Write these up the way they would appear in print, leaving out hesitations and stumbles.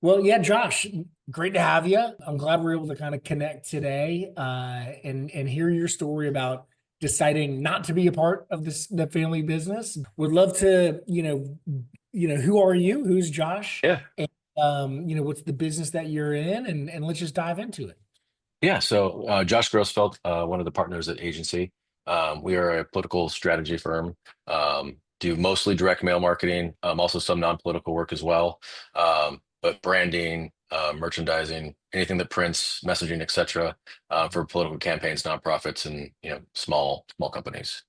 Well, yeah, Josh, great to have you. I'm glad we're able to kind of connect today, and hear your story about deciding not to be a part of the family business. Would love to, who are you? Who's Josh? Yeah. And what's the business that you're in, and let's just dive into it. Yeah. So Josh Grossfeld, one of the partners at Agency. We are a political strategy firm. Do mostly direct mail marketing, also some non-political work as well. But branding, merchandising, anything that prints, messaging, etc., for political campaigns, nonprofits, and small companies.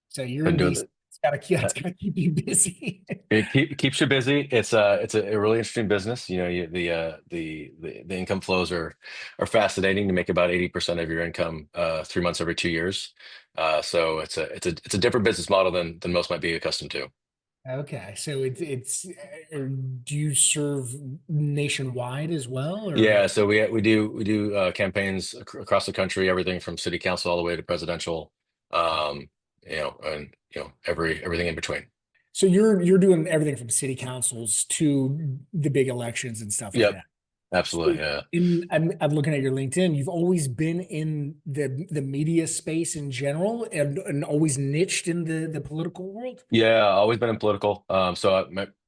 So you're Been in doing DC. that. It's gotta keep you busy. Keeps you busy. It's a really interesting business. The income flows are fascinating. You make about 80% of your income 3 months every 2 years. So it's a different business model than most might be accustomed to. Okay, so do you serve nationwide as well, or? Yeah, so we do campaigns across the country, everything from city council all the way to presidential, um, and everything in between. So you're doing everything from city councils to the big elections and stuff like Yep, that. So absolutely. Yeah. I'm looking at your LinkedIn. You've always been in the media space in general, and always niched in the political world. Yeah, always been in political.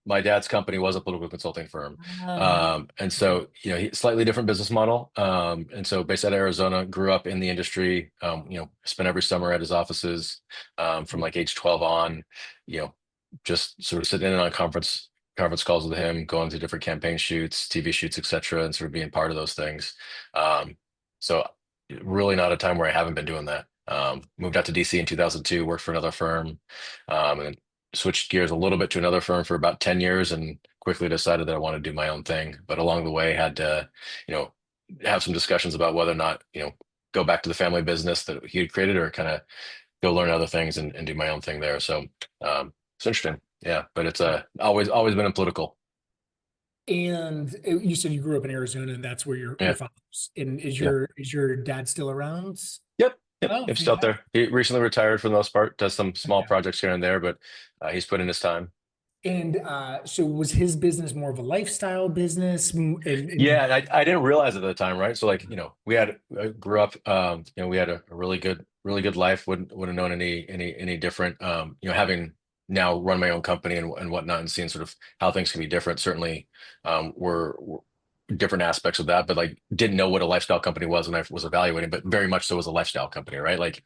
My dad's company was a political consulting firm, Ah, and okay. so slightly different business model. And so based out of Arizona, grew up in the industry. Spent every summer at his offices from like age 12 on. You know, just sort of sitting in on conference calls with him, going to different campaign shoots, TV shoots, etc., and sort of being part of those things. Um, so really not a time where I haven't been doing that. Moved out to DC in 2002, worked for another firm, and then switched gears a little bit to another firm for about 10 years and quickly decided that I wanted to do my own thing. But along the way, had to, you know, have some discussions about whether or not, go back to the family business that he had created or kind of go learn other things and do my own thing there. So it's interesting. Yeah, but it's always been in political. And you said you grew up in Arizona, and that's where your Yeah, father's. And is yeah. your dad still around? Yep, yep. Oh, If still out fantastic. there. He recently retired for the most part, does some small Okay. projects here and there, but he's put in his time. And so was his business more of a lifestyle business? Yeah, and I didn't realize it at the time, right? So like, I grew up, we had a really good life. Wouldn't have known any different. Having now run my own company and whatnot, and seeing sort of how things can be different. Certainly, were different aspects of that, but like didn't know what a lifestyle company was when I was evaluating, but very much so was a lifestyle company, right? Like,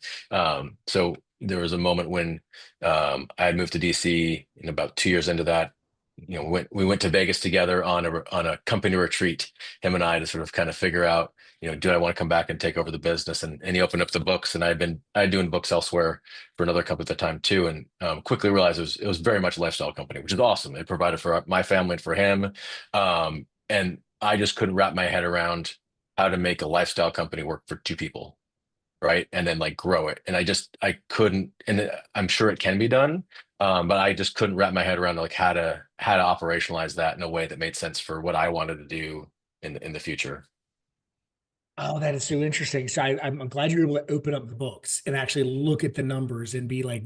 so there was a moment when I had moved to DC, and about 2 years into that, we went to Vegas together on a company retreat, him and I, to sort of kind of figure out, do I want to come back and take over the business? And he opened up the books, and I had doing books elsewhere for another company at the time too, and quickly realized it was very much a lifestyle company, which is awesome. It provided for my family and for him, and I just couldn't wrap my head around how to make a lifestyle company work for two people, right? And then like grow it. And I couldn't, and I'm sure it can be done, but I just couldn't wrap my head around like how to operationalize that in a way that made sense for what I wanted to do in the future. Oh, that is so interesting. So I'm glad you're able to open up the books and actually look at the numbers and be like,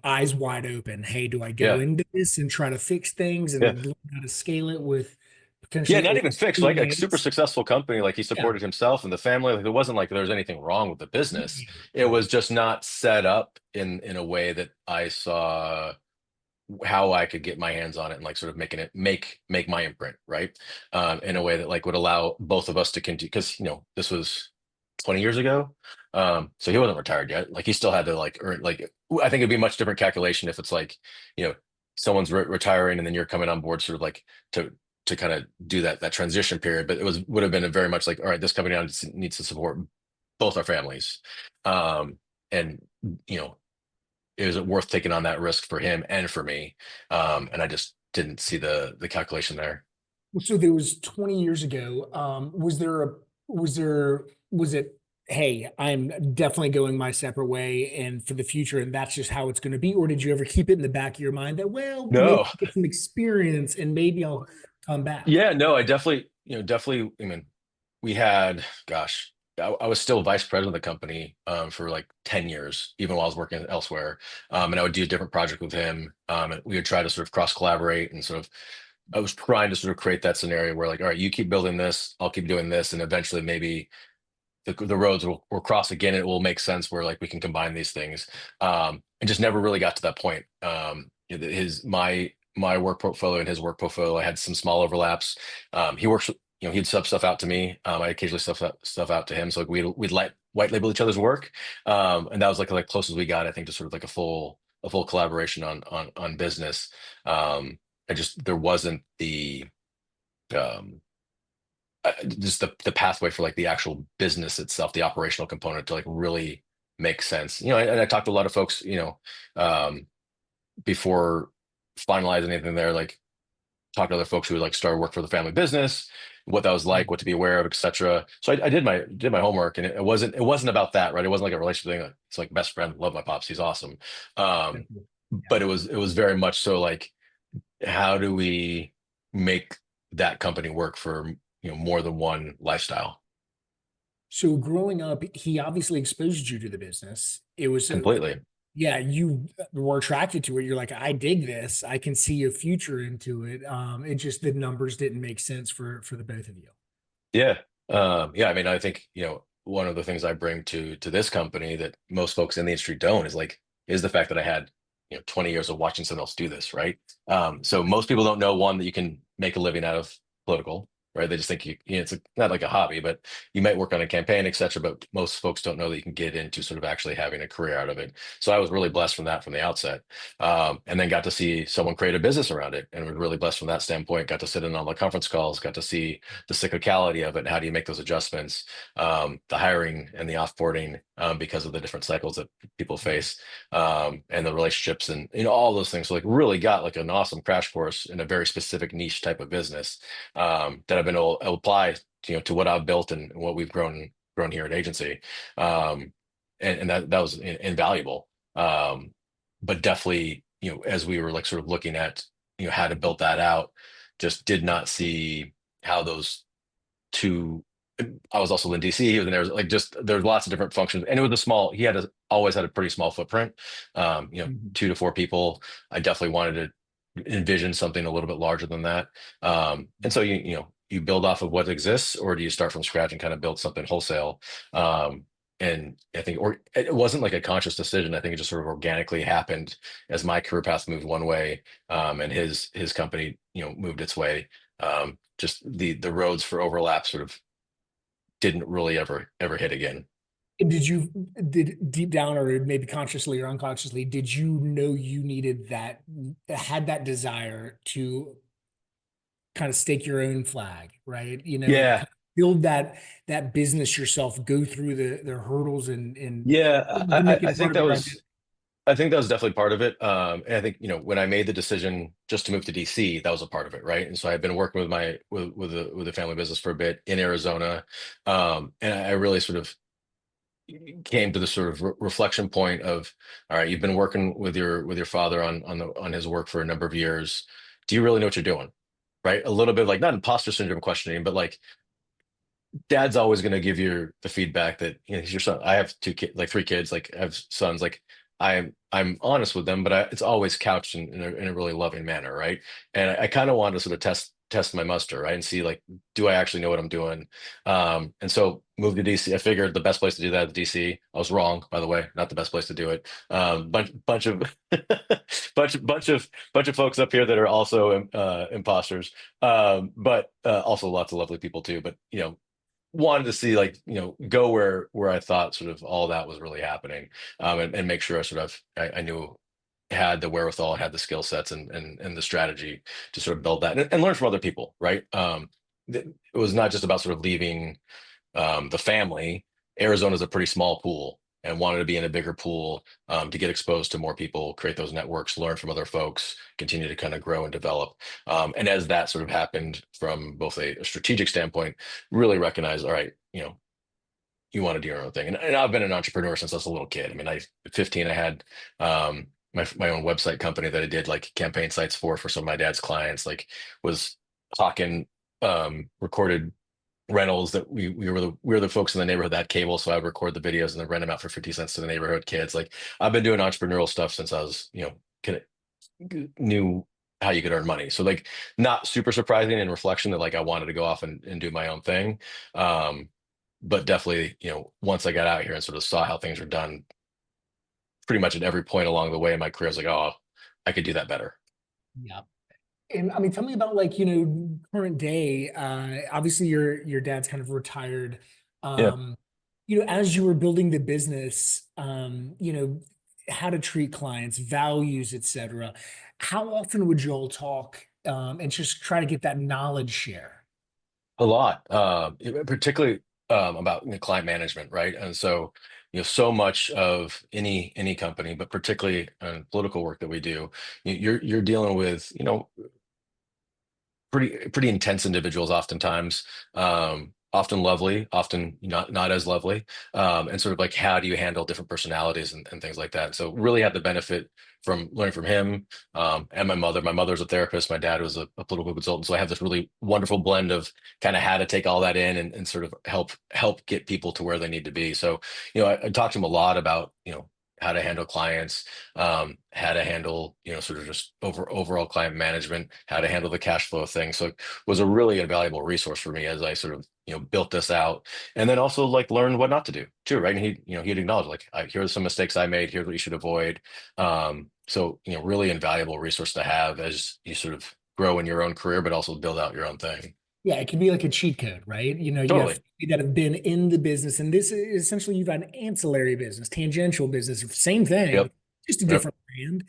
eyes wide open. Hey, do I go Yeah, into this and try to fix things yeah, and learn how to scale it with yeah. potentially Not old even fixed, like super teammates? successful company. Like he Yeah. supported himself and the family. Like it wasn't like there was anything wrong with the business. It Right. was just not set up in a way that I saw how I could get my hands on it and like sort of making it make my imprint, right? In a way that like would allow both of us to continue, because this was 20 years ago. So he wasn't retired yet. Like he still had to like earn, like I think it'd be a much different calculation if it's like, you know, someone's retiring and then you're coming on board sort of like to kind of do that transition period. But it would have been a very much like, all right, this company now needs to support both our families. And you know, is it worth taking on that risk for him and for me? And I just didn't see the calculation there. So there was 20 years ago. Was it, hey, I'm definitely going my separate way and for the future, and that's just how it's going to be? Or did you ever keep it in the back of your mind that, well, maybe No, get some experience and maybe I'll come back? yeah, no, I definitely. I mean, we had, gosh, I was still vice president of the company for like 10 years, even while I was working elsewhere. And I would do a different project with him. And we would try to sort of cross collaborate and sort of I was trying to sort of create that scenario where like, all right, you keep building this, I'll keep doing this, and eventually maybe the roads will cross again. It will make sense where like we can combine these things. And just never really got to that point. His my work portfolio and his work portfolio, I had some small overlaps. He works, he'd sub stuff out to me. I occasionally stuff out to him. So like we'd like white label each other's work. And that was like close as we got, I think, to sort of like a full collaboration on business. I just there wasn't the um just the pathway for like the actual business itself, the operational component to like really make sense. And I talked to a lot of folks, before finalizing anything there, like talk to other folks who like started work for the family business, what that was like, what to be aware of, etc. So I did my homework, and it wasn't about that, right? It wasn't like a relationship thing. It's like best friend, love my pops, he's awesome. Um, Yeah. but it was very much so like, how do we make that company work for more than one lifestyle? So growing up, he obviously exposed you to the business. It was Completely. yeah, you were attracted to it. You're like, I dig this. I can see a future into it. It just the numbers didn't make sense for the both of you. Yeah. Yeah. I mean, I think, one of the things I bring to this company that most folks in the industry don't is the fact that I had, 20 years of watching someone else do this, right? So most people don't know, one, that you can make a living out of political, right? They just think not like a hobby, but you might work on a campaign, et cetera. But most folks don't know that you can get into sort of actually having a career out of it. So I was really blessed from that from the outset. And then got to see someone create a business around it, and was really blessed from that standpoint. Got to sit in on the conference calls, got to see the cyclicality of it and how do you make those adjustments, the hiring and the offboarding, because of the different cycles that people face, and the relationships and all those things. So like really got like an awesome crash course in a very specific niche type of business, that I've been able to apply to what I've built and what we've grown here at Agency. And that was invaluable. But definitely, as we were like sort of looking at how to build that out, just did not see how those two. I was also in DC. He was in there. Like just there's lots of different functions, and it was a small. Always had a pretty small footprint. Mhm. 2 to 4 people. I definitely wanted to envision something a little bit larger than that. And so you build off of what exists, or do you start from scratch and kind of build something wholesale? And I think, or it wasn't like a conscious decision. I think it just sort of organically happened as my career path moved one way, and his company moved its way. Just the roads for overlap sort of didn't really ever hit again. Did deep down or maybe consciously or unconsciously, did you know you needed that, had that desire to kind of stake your own flag, right? Yeah, Build that business yourself, go through the hurdles and yeah. to make it I a part think of that your identity. was I think that was definitely part of it. And I think when I made the decision just to move to DC, that was a part of it, right? And so I've been working with my with the family business for a bit in Arizona, and I really sort of came to the sort of reflection point of, all right, you've been working with your father on his work for a number of years. Do you really know what you're doing? Right? A little bit like not imposter syndrome questioning, but like dad's always going to give you the feedback that he's your son. I have 2 kids, like 3 kids, like I have sons. Like I'm honest with them, but it's always couched in a really loving manner, right? And I kind of wanted to sort of test my muster, right, and see like, do I actually know what I'm doing? And so moved to DC. I figured the best place to do that is DC. I was wrong, by the way, not the best place to do it. Bunch of bunch of folks up here that are also imposters, but also lots of lovely people too. But wanted to see like go where I thought sort of all that was really happening, and make sure I knew had the wherewithal, had the skill sets and the strategy to sort of build that and learn from other people, right? It was not just about sort of leaving the family. Arizona's a pretty small pool, and wanted to be in a bigger pool, to get exposed to more people, create those networks, learn from other folks, continue to kind of grow and develop. And as that sort of happened from both a strategic standpoint, really recognize, all right, you want to do your own thing. And I've been an entrepreneur since I was a little kid. I mean, at 15, I had my own website company that I did like campaign sites for some of my dad's clients, like was talking recorded rentals that we were the folks in the neighborhood that had cable, so I would record the videos and then rent them out for 50 cents to the neighborhood kids. Like I've been doing entrepreneurial stuff since I was kid, knew how you could earn money. So like not super surprising in reflection that like I wanted to go off and do my own thing. Um, but definitely, once I got out here and sort of saw how things were done pretty much at every point along the way in my career, I was like, oh, I could do that better. Yeah. And I mean, tell me about like, current day. Obviously your dad's kind of retired. Yeah. Um, as you were building the business, how to treat clients, values, et cetera. How often would you all talk and just try to get that knowledge share? A lot, particularly about client management, right? And so, so much of any company, but particularly political work that we do, you're dealing with, pretty intense individuals oftentimes, often lovely, often not as lovely, and sort of like how do you handle different personalities and things like that. So really had the benefit from learning from him, and my mother. My mother's a therapist, my dad was a political consultant, so I have this really wonderful blend of kind of how to take all that in and sort of help get people to where they need to be. So I talked to him a lot about how to handle clients, how to handle, sort of just overall client management, how to handle the cash flow thing. So it was a really invaluable resource for me as I sort of, built this out, and then also like learn what not to do too, right? And he'd acknowledge like, here's some mistakes I made, here's what you should avoid. So, really invaluable resource to have as you sort of grow in your own career, but also build out your own thing. Yeah, it can be like a cheat code, right? You have Totally. people that have been in the business, and this is essentially you've got an ancillary business, tangential business, same thing, Yep. just a Yep. different brand.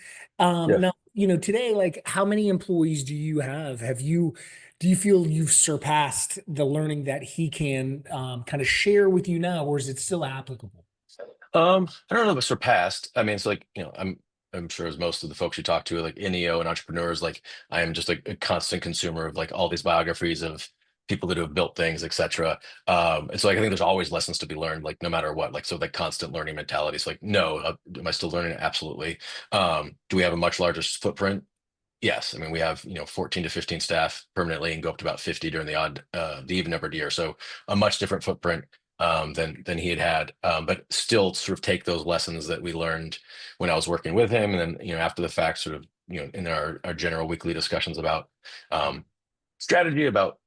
Yeah. Now, today, like how many employees do you have? Do you feel you've surpassed the learning that he can kind of share with you now, or is it still applicable? I don't know if it's surpassed. I mean, it's like, I'm sure as most of the folks you talk to, like NEO and entrepreneurs, like I am just a constant consumer of like all these biographies of people that have built things, etc. And so like, I think there's always lessons to be learned, like no matter what, like so like constant learning mentality. So like, no, am I still learning? Absolutely. Do we have a much larger footprint? Yes. I mean, we have, 14 to 15 staff permanently and go up to about 50 during the even numbered year. So a much different footprint than he had, but still sort of take those lessons that we learned when I was working with him. And then, after the fact, sort of, in our general weekly discussions about um, strategy, about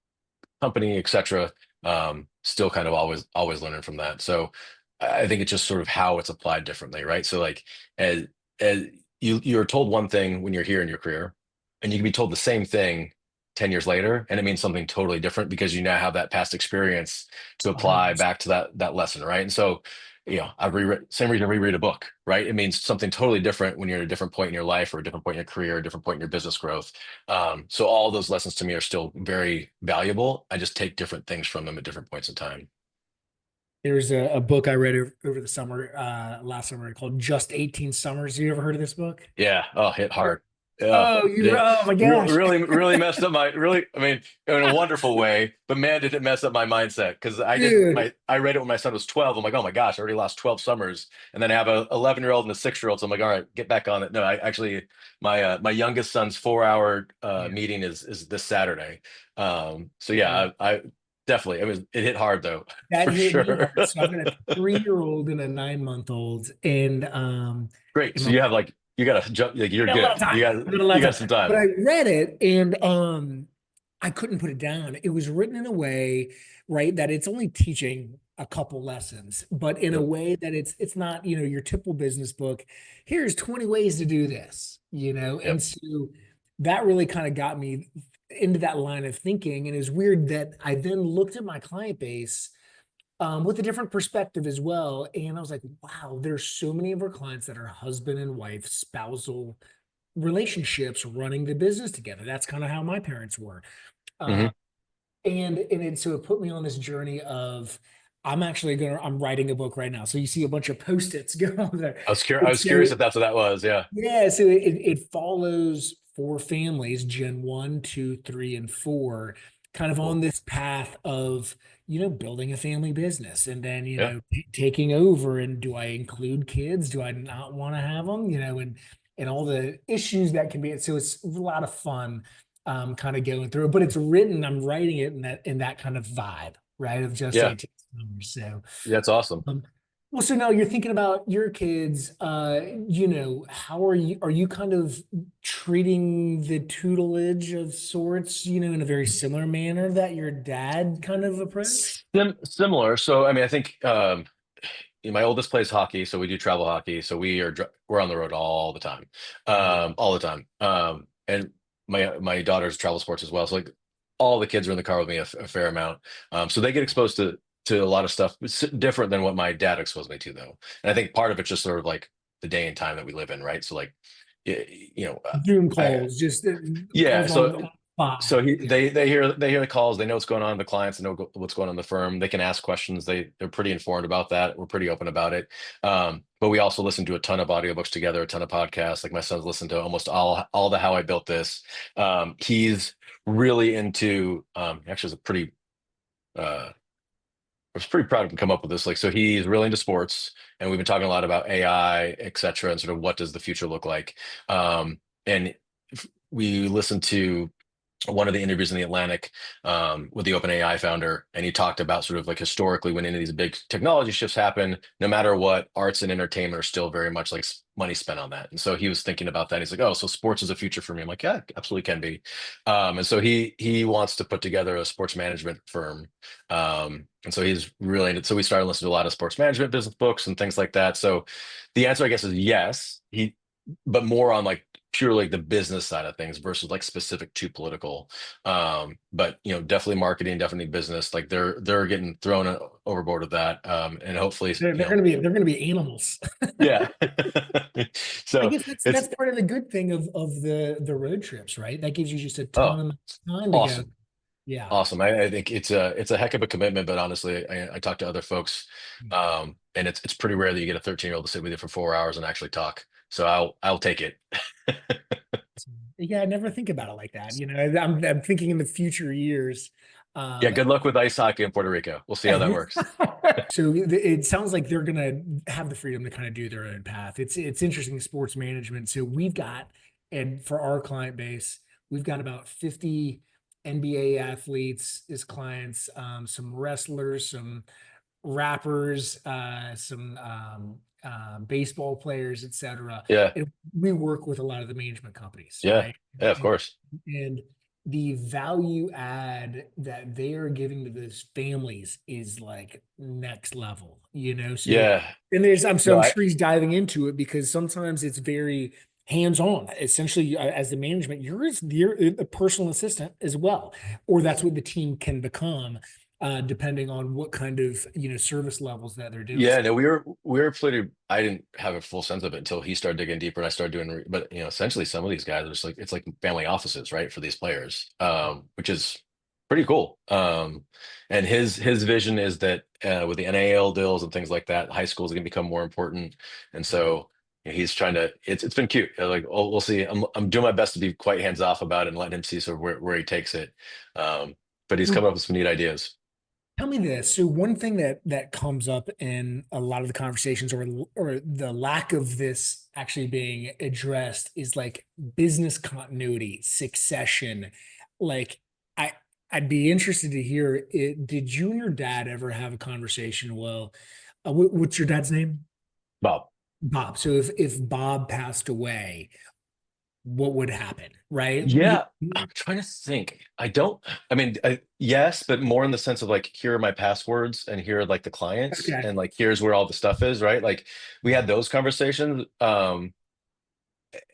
company, etc. Still kind of always learning from that. So I think it's just sort of how it's applied differently, right? So like as as you're told one thing when you're here in your career, and you can be told the same thing 10 years later, and it means something totally different because you now have that past experience to apply 100%. back to that lesson, right? And so I've reread same reason I reread a book, right? It means something totally different when you're at a different point in your life or a different point in your career, or a different point in your business growth. So all those lessons to me are still very valuable. I just take different things from them at different points in time. There's a book I read over the summer, last summer called Just 18 Summers. You ever heard of this book? Yeah. Oh, hit hard. Yeah. Oh, oh my gosh. Really messed up I mean, in a wonderful way, but man, did it mess up my mindset because Dude. I read it when my son was 12. I'm like, oh my gosh, I already lost 12 summers. And then I have a 11-year-old and a 6-year-old. So I'm like, all right, get back on it. No, I actually, my youngest son's 4-hour Yeah. meeting is this Saturday. So Yeah. yeah, I definitely, it hit hard though, That for hit me sure. hard. So I've got a 3-year-old and a 9-month-old, and Great. and So my you have like, you got to jump, like you're got a lot of good. time. I got a You lot got of some time. But time. I read it and I couldn't put it down. It was written in a way, right, that it's only teaching a couple lessons, but in a Yep. way that it's not, your typical business book. Here's 20 ways to do this, and Yep. so that really kind of got me into that line of thinking. And it's weird that I then looked at my client base with a different perspective as well. And I was like, wow, there's so many of our clients that are husband and wife, spousal relationships running the business together. That's kind of how my parents were. Hmm. Uh, so it put me on this journey of I'm writing a book right now. So you see a bunch of post-its go on there. I And was curious so if that's what that was. Yeah. yeah, so it follows four families, Gen 1, 2, 3, and 4, kind of on Cool. this path of, building a family business and then, Yeah. taking over. And do I include kids? Do I not want to have them? And all the issues that can be. So it's a lot of fun kind of going through it, but I'm writing it in that kind of vibe, right? Of just Yeah. 18 summers. So That's awesome. Well, so now you're thinking about your kids, how are you kind of treating the tutelage of sorts, in a very similar manner that your dad kind of approached? Similar. So, I mean, I think my oldest plays hockey, so we do travel hockey. So we're on the road all the time, all the time. And my daughter's travel sports as well. So like all the kids are in the car with me a fair amount. So they get exposed to a lot of stuff. It's different than what my dad exposed me to, though. And I think part of it's just sort of like the day and time that we live in, right? So like, you know, Zoom I calls, just yeah. calls on So five. Yeah. they hear the calls. They know what's going on in the clients. They know what's going on in the firm. They can ask questions. They're pretty informed about that. We're pretty open about it. But we also listen to a ton of audiobooks together, a ton of podcasts. Like my son's listened to almost all the How I Built This. He's really into actually is a pretty I was pretty proud of him come up with this. Like, so he's really into sports, and we've been talking a lot about AI, et cetera, and sort of what does the future look like. And we listened to one of the interviews in the Atlantic with the OpenAI founder, and he talked about sort of like historically when any of these big technology shifts happen, no matter what, arts and entertainment are still very much like money spent on that. And so he was thinking about that. He's like, oh, so sports is a future for me. I'm like, yeah, absolutely can be. And so he wants to put together a sports management firm. And so he's really into, so we started listening to a lot of sports management business books and things like that. So the answer, I guess, is yes. But more on like purely the business side of things versus like specific to political. But definitely marketing, definitely business. Like they're getting thrown overboard with that. And hopefully, They're gonna be animals. yeah. I So guess that's it's part of the good thing of the road trips, right? That gives you just a oh, ton of time to go. awesome. Yeah. Awesome. I think it's a heck of a commitment, but honestly, I talk to other folks, and it's pretty rare that you get a 13-year-old to sit with you for 4 hours and actually talk. So I'll take it. Yeah, I never think about it like that. I'm thinking in the future years. Yeah, Um, good luck with ice hockey in Puerto Rico. We'll see how that works. so it sounds like they're gonna have the freedom to kind of do their own path. It's interesting sports management. So we've got, and for our client base, we've got about 50 NBA athletes as clients, some wrestlers, some rappers, some baseball players, etc. Yeah, And we work with a lot of the management companies, yeah, right? yeah, of And, course. and the value add that they are giving to those families is like next level. So, Yeah. and No, I'm I sure he's diving into it because sometimes it's very hands-on. Essentially, as the management, you're a personal assistant as well, or that's what the team can become, depending on what kind of service levels that they're doing. yeah, no, we were pretty. I didn't have a full sense of it until he started digging deeper and I started doing. But essentially, some of these guys are just like it's like family offices, right, for these players, which is pretty cool. And his vision is that with the NAL deals and things like that, high schools are going to become more important, and so he's trying to. It's been cute. Like, oh, we'll see. I'm doing my best to be quite hands off about it and letting him see sort of where he takes it. But he's Well, coming up with some neat ideas. tell me this. So one thing that comes up in a lot of the conversations, or the lack of this actually being addressed, is like business continuity, succession. Like I I'd be interested to hear it. Did you and your dad ever have a conversation? Well, what's your dad's name? Bob. Bob. So if Bob passed away, what would happen, right? Yeah, I'm trying to think. I mean, yes, but more in the sense of like, here are my passwords and here are like the clients Okay. and like, here's where all the stuff is, right? Like we had those conversations.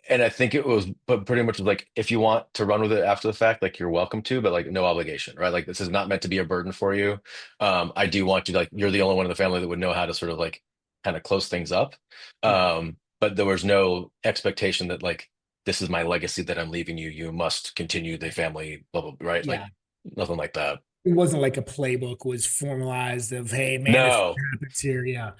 And I think it was, but pretty much like, if you want to run with it after the fact, like you're welcome to, but like no obligation, right? Like this is not meant to be a burden for you. I do want you to like, you're the only one in the family that would know how to sort of like kind of close things up. Yeah. But there was no expectation that like, this is my legacy that I'm leaving you. You must continue the family, blah, blah, right? Like Yeah. nothing like that. It wasn't like a playbook was formalized of, hey, man, if No, it happens here, yeah.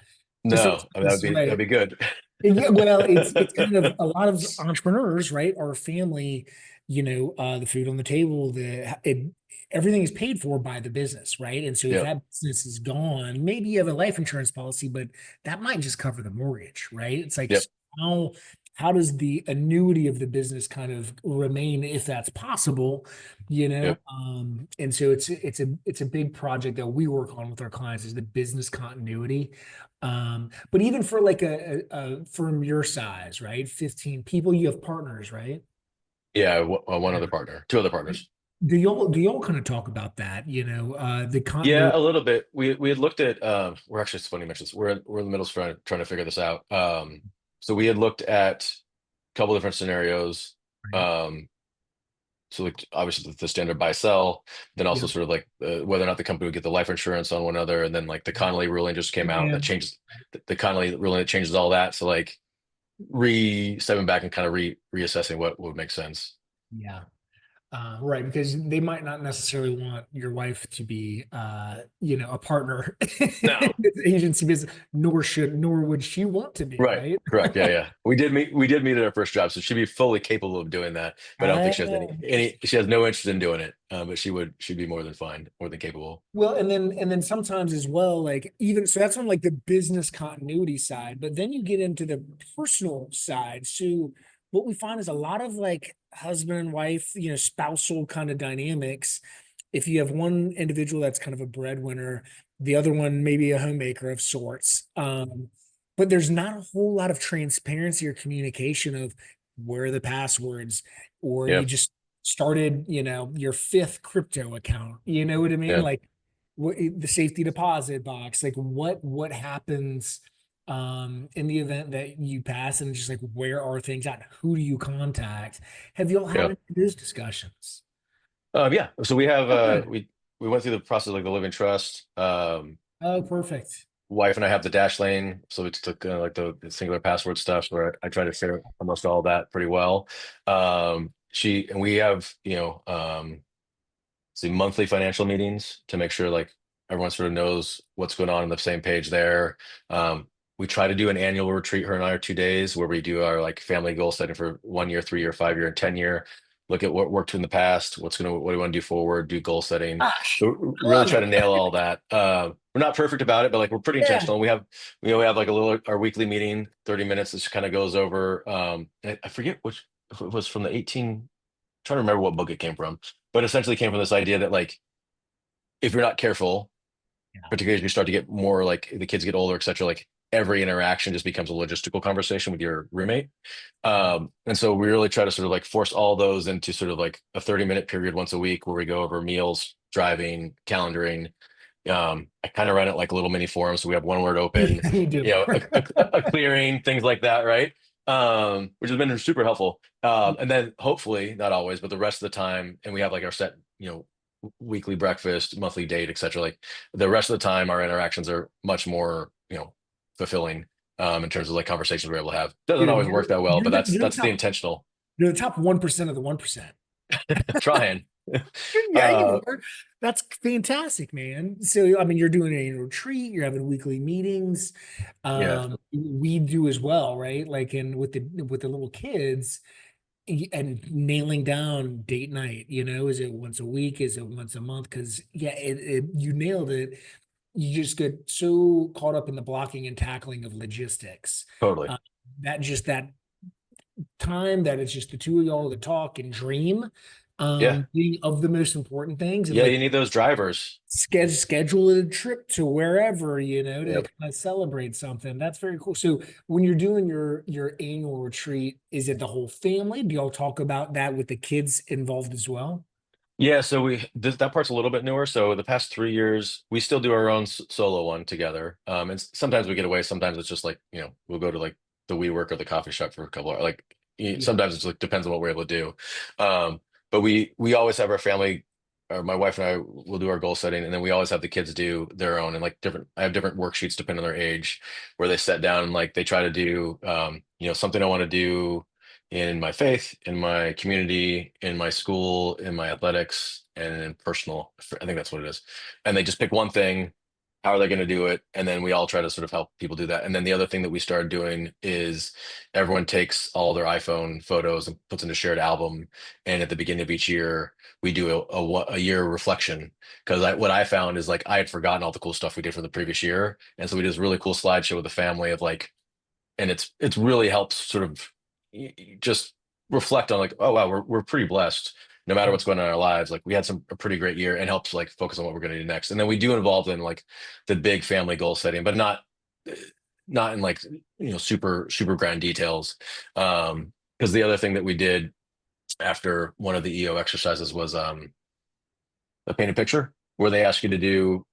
So no, I mean, sometimes, that'd right. be good. Yeah, well, it's kind of a lot of entrepreneurs, right? Our family, the food on the table, everything is paid for by the business, right? And so if Yep. that business is gone, maybe you have a life insurance policy, but that might just cover the mortgage, right? It's like, Yep. how how does the annuity of the business kind of remain if that's possible, you know? Yep. And so it's a big project that we work on with our clients is the business continuity. But even for like a firm your size, right? 15 people, you have partners, right? Yeah. One Yeah. other partner, two other partners. Do y'all kind of talk about that, the Yeah, continuity? a little bit. We had looked at we're actually, it's funny you mention this. We're in the middle of trying to figure this out. So we had looked at a couple different scenarios. Right? Um, so like obviously the standard buy sell, then also Yep. sort of like whether or not the company would get the life insurance on one another, and then like the Connolly ruling just came out Yeah. that changes the Connolly ruling that changes all that. So like stepping back and kind of reassessing what would make sense. Yeah. Right, because they might not necessarily want your wife to be, a partner in No. this agency business, nor would she want to be, Right. right? Correct. Yeah. Yeah. We did meet at our first job, so she'd be fully capable of doing that. But I don't think she has any. Interesting. She has no interest in doing it. But she'd be more than fine, more than capable. Well, and then sometimes as well, like even so that's on like the business continuity side, but then you get into the personal side. So what we find is a lot of like husband and wife, spousal kind of dynamics. If you have one individual that's kind of a breadwinner, the other one maybe a homemaker of sorts. But there's not a whole lot of transparency or communication of where are the passwords, or you Yeah. just started, your fifth crypto account. You know what I mean? Yeah. Like the safety deposit box, like what happens in the event that you pass, and just like where are things at? Who do you contact? Have y'all had Yeah. any of those discussions? Yeah. So we have Oh, good. we went through the process like the living trust. Oh, perfect. Wife and I have the dash lane, so we took like the singular password stuff where I try to share almost all that pretty well. She and we have see monthly financial meetings to make sure like everyone sort of knows what's going on the same page there. We try to do an annual retreat, her and I, are 2 days where we do our like family goal setting for 1 year, 3 year, 5 year, and 10 year. Look at what worked in the past, what do we want to do forward, do goal setting. Gosh, So I really love try it. to nail all that. We're not perfect about it, but like we're pretty Yeah. intentional. We have like a little our weekly meeting, 30 minutes. This kind of goes over. I forget which if it was from the 18. Trying to remember what book it came from, but essentially came from this idea that like if you're not careful, Yeah. particularly as you start to get more like the kids get older, et cetera, like every interaction just becomes a logistical conversation with your roommate. And so we really try to sort of like force all those into sort of like a 30-minute period once a week where we go over meals, driving, calendaring. I kind of run it like a little mini forum. So we have one word open, You do. a clearing, things like that, right? Which has been super helpful. And then hopefully, not always, but the rest of the time, and we have like our set, weekly breakfast, monthly date, etc. Like the rest of the time, our interactions are much more, fulfilling in terms of like conversations we're able to have. Doesn't Dude, always work that well, you're but the that's you're the that's the top intentional you're the top 1% of the 1%. trying. Yeah, uh, you are. That's fantastic, man. So, I mean, you're doing a retreat, you're having weekly meetings. yeah, We do as well, right? Like in with the little kids and nailing down date night, is it once a week? Is it once a month? Because yeah, you nailed it. You just get so caught up in the blocking and tackling of logistics. totally. Uh, that time that it's just the two of y'all to talk and dream, Yeah, being of the most important things, and yeah. like You need those drivers. schedule a trip to wherever, to Yep. kind of celebrate something. That's very cool. So when you're doing your annual retreat, is it the whole family? Do y'all talk about that with the kids involved as well? Yeah, so that part's a little bit newer. So the past 3 years, we still do our own solo one together. And sometimes we get away. Sometimes it's just like we'll go to like the WeWork or the coffee shop for a couple of like. Yeah. Sometimes it's like depends on what we're able to do. But we always have our family, or my wife and I will do our goal setting, and then we always have the kids do their own and like different. I have different worksheets depending on their age, where they sit down and like they try to do something I want to do in my faith, in my community, in my school, in my athletics, and in personal. I think that's what it is. And they just pick one thing. How are they going to do it? And then we all try to sort of help people do that. And then the other thing that we started doing is everyone takes all their iPhone photos and puts in a shared album. And at the beginning of each year, we do a year reflection. Because what I found is like I had forgotten all the cool stuff we did from the previous year. And so we did this really cool slideshow with the family of like, and it's really helps sort of just reflect on like, oh wow, we're pretty blessed no matter what's going on in our lives. Like we had a pretty great year, and helps like focus on what we're going to do next. And then we do involve in like the big family goal setting, but not in like, super grand details. Because the other thing that we did after one of the EO exercises was a painted picture where they ask you to do,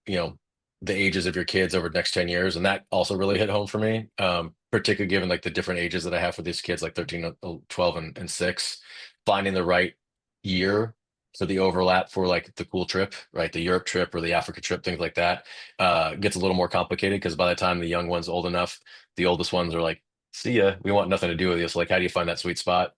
the ages of your kids over the next 10 years. And that also really hit home for me, particularly given like the different ages that I have for these kids, like 13, 12, and 6, finding the right year for the overlap for like the cool trip, right? The Europe trip or the Africa trip, things like that, gets a little more complicated because by the time the young one's old enough, the oldest ones are like, see ya, we want nothing to do with you. So like, how do you find that sweet spot?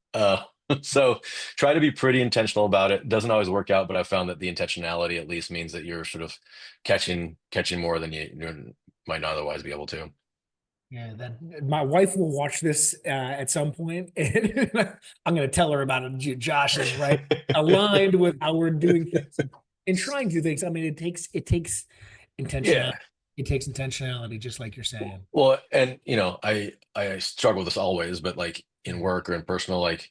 So try to be pretty intentional about it. Doesn't always work out, but I've found that the intentionality at least means that you're sort of catching more than you might not otherwise be able to. Yeah, that my wife will watch this at some point, and I'm going to tell her about it. Josh is right, aligned with how we're doing things and trying to do things. I mean, it takes intentionality. Yeah. It takes intentionality, just like you're saying. Well, and I struggle with this always, but like in Mhm. work or in personal, like,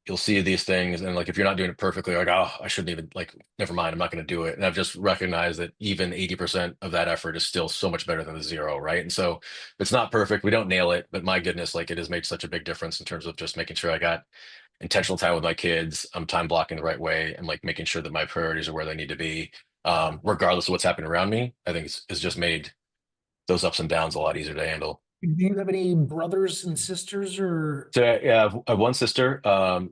you'll see these things and like if you're not doing it perfectly, like, oh, I shouldn't even like, never mind, I'm not going to do it. And I've just recognized that even 80% of that effort is still so much better than the zero, right? And so it's not perfect. We don't nail it, but my goodness, like it has made such a big difference in terms of just making sure I got intentional time with my kids. I'm time blocking the right way and like making sure that my priorities are where they need to be. Regardless of what's happening around me, I think it's just made those ups and downs a lot easier to handle. Do you have any brothers and sisters or? So yeah, I have one sister.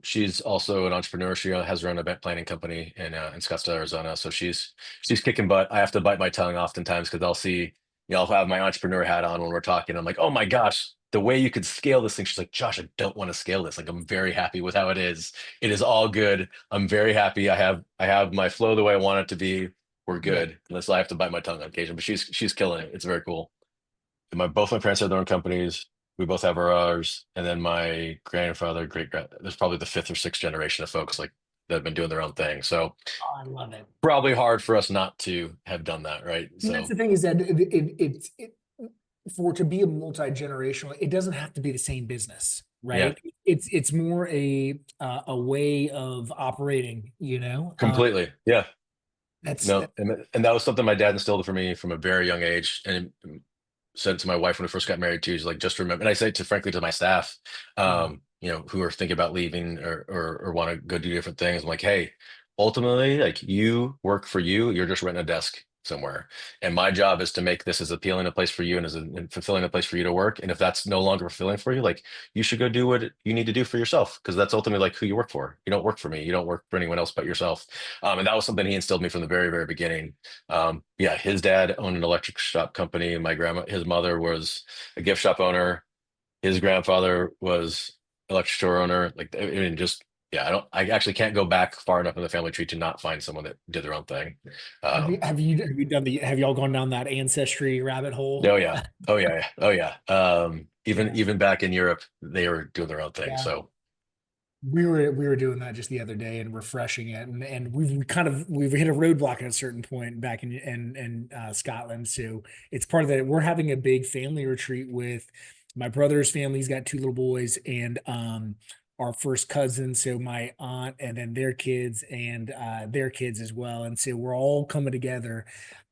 She's also an entrepreneur. She has her own event planning company in Scottsdale, Arizona. So she's kicking butt. I have to bite my tongue oftentimes because I'll see, I'll have my entrepreneur hat on when we're talking. I'm like, oh my gosh, the way you could scale this thing. She's like, Josh, I don't want to scale this. Like, I'm very happy with how it is. It is all good. I'm very happy. I have my flow the way I want it to be. We're Yeah. good. Unless I have to bite my tongue on occasion, but she's killing it. It's very cool. Both my parents have their own companies. We both have ours, and then my grandfather, great grand, there's probably the fifth or sixth generation of folks like that have been doing their own thing. So Oh, I love it. probably hard for us not to have done that, right? And that's So the thing is that for it to be a multi-generational, it doesn't have to be the same business, yeah, right? It's more a way of operating, completely, yeah. that's No, and that was something my dad instilled for me from a very young age, and said to my wife when we first got married too. He's like, just remember, and I say to frankly to my staff, who are thinking about leaving or want to go do different things. I'm like, hey, ultimately, like you work for you. You're just renting a desk somewhere, and my job is to make this as appealing a place for you and and fulfilling a place for you to work. And if that's no longer fulfilling for you, like you should go do what you need to do for yourself because that's ultimately like who you work for. You don't work for me. You don't work for anyone else but yourself. And that was something he instilled me from the very, very beginning. Yeah, his dad owned an electric shop company. His mother was a gift shop owner. His grandfather was electric store owner. Like, I mean, just yeah, I actually can't go back far enough in the family tree to not find someone that did their own thing. have you Um, have you have you done the have y'all gone down that ancestry rabbit hole? oh yeah, oh yeah, oh yeah. Even Yeah. even back in Europe, they were doing their own thing. Yeah. So We were doing that just the other day and refreshing it, and we've hit a roadblock at a certain point back in Scotland. So it's part of that. We're having a big family retreat with my brother's family. He's got two little boys, and our first cousin, so my aunt, and then their kids and their kids as well. And so we're all coming together,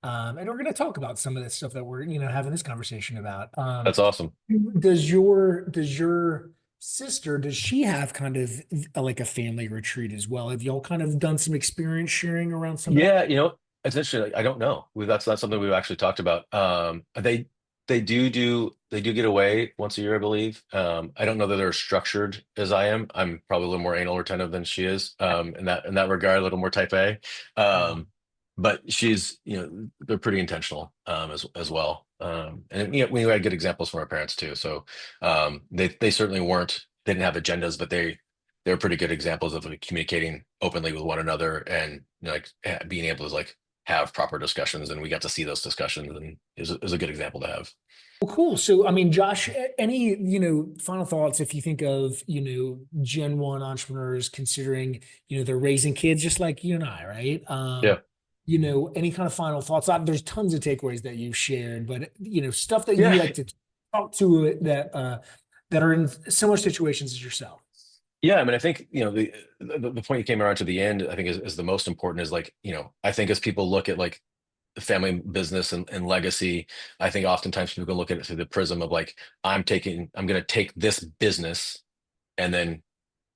and we're going to talk about some of this stuff that we're having this conversation about. that's awesome. Does your sister, does she have kind of like a family retreat as well? Have y'all kind of done some experience sharing around some of that? Yeah, it's interesting. Like, I don't know. That's not something we've actually talked about. They do get away once a year, I believe. I don't know that they're as structured as I am. I'm probably a little more anal retentive than she is. In that regard, a little more type A. Yeah. But they're pretty intentional as well. And we had good examples from our parents too. So they certainly weren't. They didn't have agendas, but they're pretty good examples of like, communicating openly with one another and like being able to like have proper discussions. And we got to see those discussions, and it was a good example to have. Well, cool. So, I mean, Josh, any, final thoughts if you think of, Gen 1 entrepreneurs considering, they're raising kids just like you and I, right? Yeah. Any kind of final thoughts? There's tons of takeaways that you've shared, but, stuff that you Yeah. like to talk to that are in similar situations as yourself? Yeah, I mean, I think, the point you came around to the end, I think is the most important is like, I think as people look at like the family business and legacy, I think oftentimes people can look at it through the prism of like, I'm going to take this business and then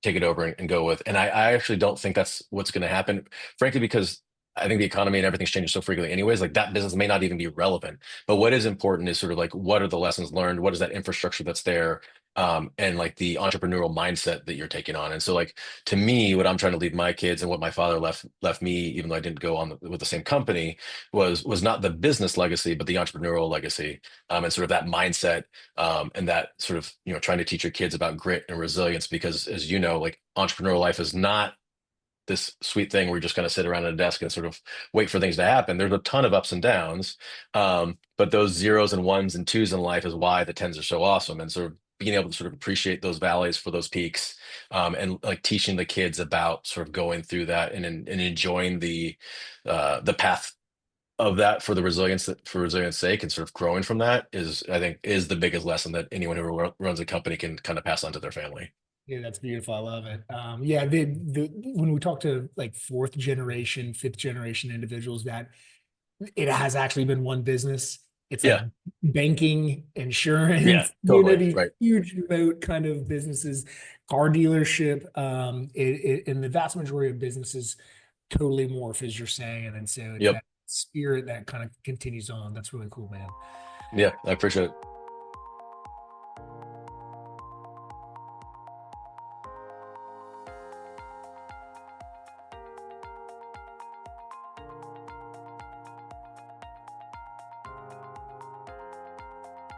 take it over and go with. And I actually don't think that's what's going to happen, frankly, because I think the economy and everything's changing so frequently anyways, like that business may not even be relevant. But what is important is sort of like, what are the lessons learned? What is that infrastructure that's there? And like the entrepreneurial mindset that you're taking on. And so like, to me, what I'm trying to leave my kids and what my father left me, even though I didn't go on with the same company, was not the business legacy, but the entrepreneurial legacy, and sort of that mindset, and that sort of, trying to teach your kids about grit and resilience, because as you know, like entrepreneurial life is not this sweet thing where you're just going to sit around at a desk and sort of wait for things to happen. There's a ton of ups and downs, but those zeros and ones and twos in life is why the tens are so awesome. And sort of being able to sort of appreciate those valleys for those peaks, and like teaching the kids about sort of going through that and enjoying the path of that for the resilience sake, and sort of growing from that is, I think, is the biggest lesson that anyone who runs a company can kind of pass on to their family. Yeah, that's beautiful. I love it. Yeah, the when we talk to like fourth generation, fifth generation individuals, that it has actually been one business. It's like Yeah, banking, yeah, insurance, totally these right. huge remote kind of businesses, car dealership, and the vast majority of businesses totally morph, as you're saying. And so it's Yep. that spirit that kind of continues on. That's really cool, man. Yeah, I appreciate it.